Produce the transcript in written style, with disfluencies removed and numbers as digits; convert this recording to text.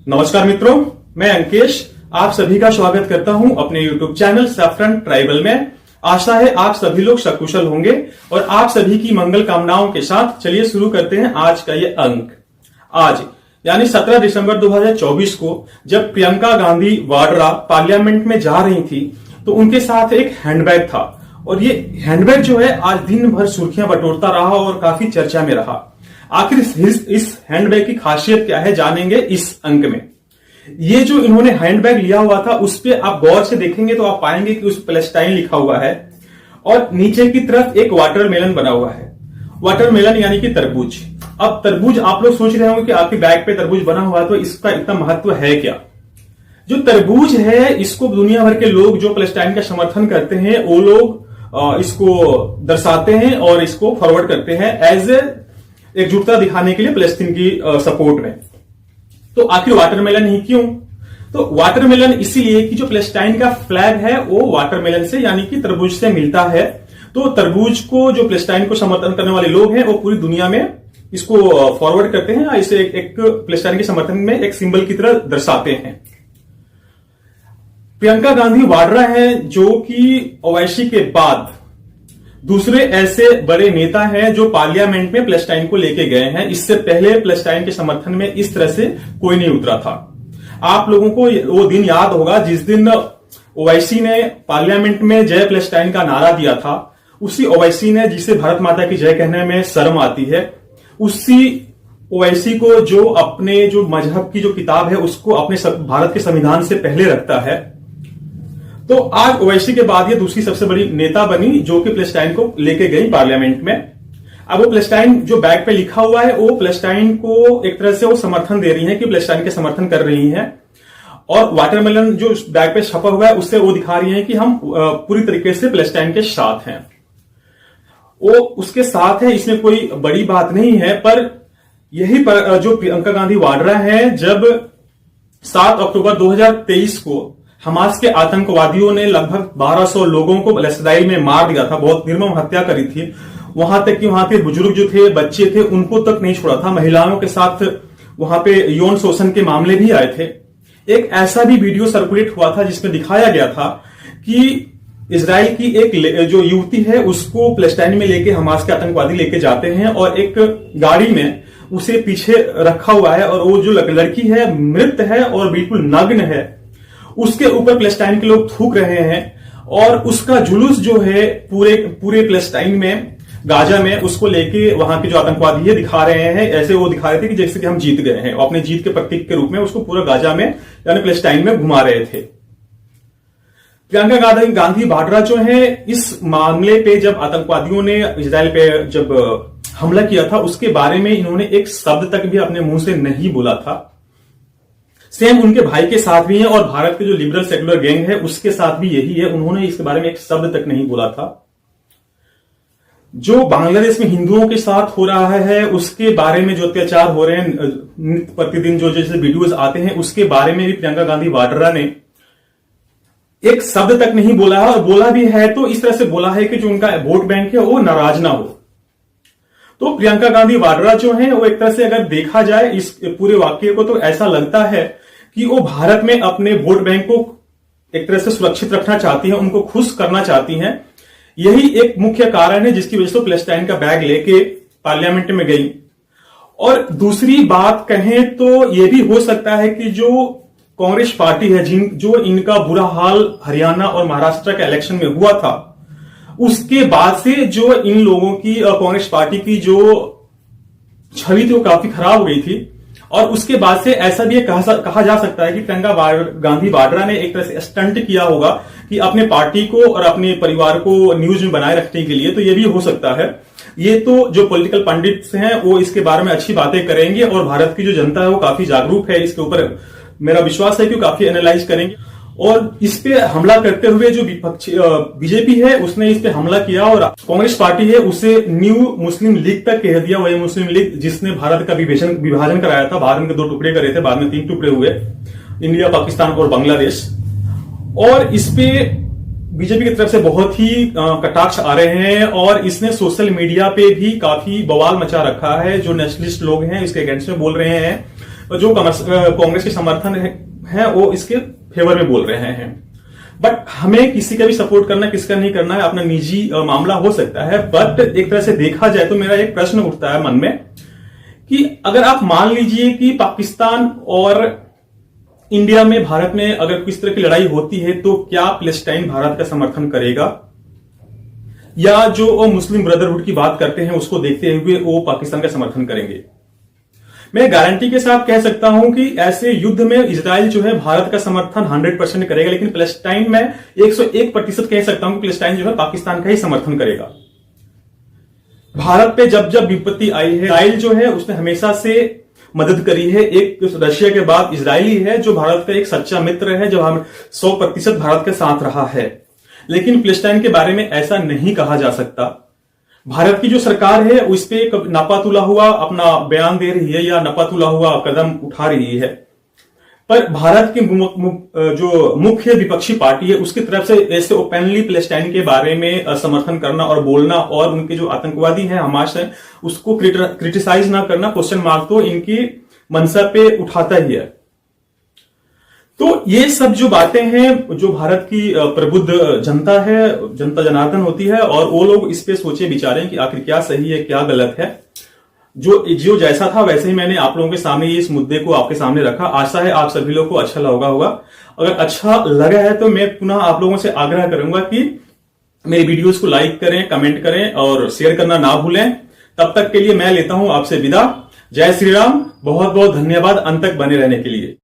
नमस्कार मित्रों, मैं अंकेश आप सभी का स्वागत करता हूं अपने YouTube चैनल सैफरन ट्राइबल में। आशा है आप सभी लोग सकुशल होंगे और आप सभी की मंगल कामनाओं के साथ चलिए शुरू करते हैं आज का ये अंक। आज यानी 17 दिसंबर 2024 को जब प्रियंका गांधी वाड्रा पार्लियामेंट में जा रही थी तो उनके साथ एक हैंडबैग था और ये हैंडबैग जो है आज दिन भर सुर्खियां बटोरता रहा और काफी चर्चा में रहा। आखिर इस हैंडबैग की खासियत क्या है जानेंगे इस अंक में। ये जो इन्होंने हैंडबैग लिया हुआ था उस पे आप गौर से देखेंगे तो आप पाएंगे कि उस पैलेस्टाइन लिखा हुआ है और नीचे की तरफ एक वाटरमेलन बना हुआ है। वाटरमेलन यानी कि तरबूज। अब तरबूज आप लोग सोच रहे होंगे कि आपके बैग पे तरबूज बना हुआ है तो इसका इतना महत्व है क्या। जो तरबूज है इसको दुनिया भर के लोग जो पैलेस्टाइन का समर्थन करते हैं वो लोग इसको दर्शाते हैं और इसको फॉरवर्ड करते हैं एज एकजुटता दिखाने के लिए फलस्तीन की सपोर्ट में। तो आखिर वाटरमेलन ही क्यों? तो वाटरमेलन इसीलिए कि जो पैलेस्टाइन का फ्लैग है वो वाटरमेलन से यानी कि तरबूज से मिलता है। तो तरबूज को जो पैलेस्टाइन को समर्थन करने वाले लोग हैं वो पूरी दुनिया में इसको फॉरवर्ड करते हैं, इसे एक पैलेस्टाइन के समर्थन में एक सिंबल की तरह दर्शाते हैं। प्रियंका गांधी वाड्रा है जो कि ओवैसी के बाद दूसरे ऐसे बड़े नेता हैं जो पार्लियामेंट में पैलेस्टाइन को लेके गए हैं। इससे पहले पैलेस्टाइन के समर्थन में इस तरह से कोई नहीं उतरा था। आप लोगों को वो दिन याद होगा जिस दिन ओवैसी ने पार्लियामेंट में जय पैलेस्टाइन का नारा दिया था। उसी ओवैसी ने, जिसे भारत माता की जय कहने में शर्म आती है, उसी ओवैसी को जो अपने जो मजहब की जो किताब है उसको अपने भारत के संविधान से पहले रखता है। तो आज ओवैसी के बाद ये दूसरी सबसे बड़ी नेता बनी जो कि पैलेस्टाइन को लेके गई पार्लियामेंट में। अब वो पैलेस्टाइन जो बैग पे लिखा हुआ है वो पैलेस्टाइन को एक तरह से वो समर्थन दे रही है कि पैलेस्टाइन के समर्थन कर रही हैं और वाटरमेलन जो बैग पे छपा हुआ है उससे वो दिखा रही है कि हम पूरी तरीके से पैलेस्टाइन के साथ हैं। वो उसके साथ है, इसमें कोई बड़ी बात नहीं है। पर यही पर जो प्रियंका गांधी वाड्रा है, जब 7 अक्टूबर 2023 को हमास के आतंकवादियों ने लगभग 1200 लोगों को इसराइल में मार दिया था, बहुत निर्मम हत्या करी थी। वहां तक कि वहां के बुजुर्ग जो थे, बच्चे थे, उनको तक नहीं छोड़ा था। महिलाओं के साथ वहां पे यौन शोषण के मामले भी आए थे। एक ऐसा भी वीडियो सर्कुलेट हुआ था जिसमें दिखाया गया था कि इजराइल की एक जो युवती है उसको पैलेस्टाइन में लेके हमास के आतंकवादी लेके जाते हैं और एक गाड़ी में उसे पीछे रखा हुआ है और वो जो लड़की है मृत है और बिल्कुल नग्न है, उसके ऊपर पैलेस्टाइन के लोग थूक रहे हैं और उसका जुलूस जो है पूरे पैलेस्टाइन में, गाजा में, उसको लेके वहां के जो आतंकवादी है दिखा रहे हैं। ऐसे वो दिखा रहे थे कि जैसे कि हम जीत गए हैं, अपने जीत के प्रतीक के रूप में उसको पूरा गाजा में यानी पैलेस्टाइन में घुमा रहे थे। प्रियंका गांधी वाड्रा जो है इस मामले पे, जब आतंकवादियों ने इजराइल पे जब हमला किया था उसके बारे में इन्होंने एक शब्द तक भी अपने मुंह से नहीं बोला था। सेम उनके भाई के साथ भी है और भारत के जो लिबरल सेक्युलर गैंग है उसके साथ भी यही है, उन्होंने इसके बारे में एक शब्द तक नहीं बोला था। जो बांग्लादेश में हिंदुओं के साथ हो रहा है उसके बारे में, जो अत्याचार हो रहे हैं नित्य प्रतिदिन, जो जैसे वीडियोस आते हैं, उसके बारे में भी प्रियंका गांधी वाड्रा ने एक शब्द तक नहीं बोला है और बोला भी है तो इस तरह से बोला है कि जो उनका वोट बैंक है वो नाराज ना हो। तो प्रियंका गांधी वाड्रा जो है वो एक तरह से अगर देखा जाए इस पूरे वाक्य को तो ऐसा लगता है कि वो भारत में अपने वोट बैंक को एक तरह से सुरक्षित रखना चाहती हैं, उनको खुश करना चाहती हैं। यही एक मुख्य कारण है जिसकी वजह से पैलेस्टाइन का बैग लेके पार्लियामेंट में गई। और दूसरी बात कहें तो यह भी हो सकता है कि जो कांग्रेस पार्टी है, जो इनका बुरा हाल हरियाणा और महाराष्ट्र के इलेक्शन में हुआ था, उसके बाद से जो इन लोगों की कांग्रेस पार्टी की जो छवि थी वो काफी खराब हो गई थी। और उसके बाद से ऐसा भी कहा जा सकता है कि प्रियंका गांधी वाड्रा ने एक तरह से स्टंट किया होगा कि अपने पार्टी को और अपने परिवार को न्यूज में बनाए रखने के लिए। तो ये भी हो सकता है। ये तो जो पॉलिटिकल पंडित्स हैं वो इसके बारे में अच्छी बातें करेंगे और भारत की जो जनता है वो काफी जागरूक है, इसके ऊपर मेरा विश्वास है कि काफी एनालाइज करेंगे। और इस पे हमला करते हुए जो विपक्षी बीजेपी है उसने इस पे हमला किया और कांग्रेस पार्टी है उसे न्यू मुस्लिम लीग तक कह दिया। वही मुस्लिम लीग जिसने भारत का विभाजन कराया था, भारत में 2 टुकड़े करे थे, बाद में 3 टुकड़े हुए, इंडिया, पाकिस्तान और बांग्लादेश। और इस पे बीजेपी की तरफ से बहुत ही कटाक्ष आ रहे हैं और इसने सोशल मीडिया पे भी काफी बवाल मचा रखा है। जो नेशनलिस्ट लोग हैं इसके अगेंस्ट में बोल रहे हैं जो कांग्रेस के समर्थन है वो इसके फेवर में बोल रहे हैं। बट हमें किसी का भी सपोर्ट करना, किसका नहीं करना है अपना निजी मामला हो सकता है। बट एक तरह से देखा जाए तो मेरा एक प्रश्न उठता है मन में कि अगर आप मान लीजिए कि पाकिस्तान और इंडिया में, भारत में अगर किस तरह की लड़ाई होती है तो क्या पैलेस्टाइन भारत का समर्थन करेगा, या जो मुस्लिम ब्रदरहुड की बात करते हैं उसको देखते हुए वो पाकिस्तान का समर्थन करेंगे। मैं गारंटी के साथ कह सकता हूं कि ऐसे युद्ध में इजराइल जो है भारत का समर्थन 100% करेगा, लेकिन पैलेस्टाइन में 101% कह सकता हूं कि पैलेस्टाइन जो है पाकिस्तान का ही समर्थन करेगा। भारत पे जब जब विपत्ति आई है, इजराइल जो है उसने हमेशा से मदद करी है। एक रशिया के बाद इजराइली है जो भारत का एक सच्चा मित्र है, जो हम 100% भारत के साथ रहा है। लेकिन पैलेस्टाइन के बारे में ऐसा नहीं कहा जा सकता। भारत की जो सरकार है उस पर नापातुला हुआ अपना बयान दे रही है या नापातुला हुआ कदम उठा रही है, पर भारत की जो मुख्य विपक्षी पार्टी है उसकी तरफ से ऐसे ओपनली पैलेस्टाइन के बारे में समर्थन करना और बोलना, और उनके जो आतंकवादी हैं हमास है उसको क्रिटिसाइज ना करना, क्वेश्चन मार्क तो इनकी मंशा पे उठाता ही है। तो ये सब जो बातें हैं, जो भारत की प्रबुद्ध जनता है, जनता जनार्दन होती है, और वो लोग इस पे सोचे विचारें कि आखिर क्या सही है क्या गलत है। जो जैसा था वैसे ही मैंने आप लोगों के सामने इस मुद्दे को आपके सामने रखा। आशा है आप सभी लोगों को अच्छा लगा होगा। अगर अच्छा लगा है तो मैं पुनः आप लोगों से आग्रह करूंगा कि मेरी वीडियोस को लाइक करें, कमेंट करें और शेयर करना ना भूलें। तब तक के लिए मैं लेता हूं आपसे विदा। जय श्री राम। बहुत बहुत धन्यवाद अंत तक बने रहने के लिए।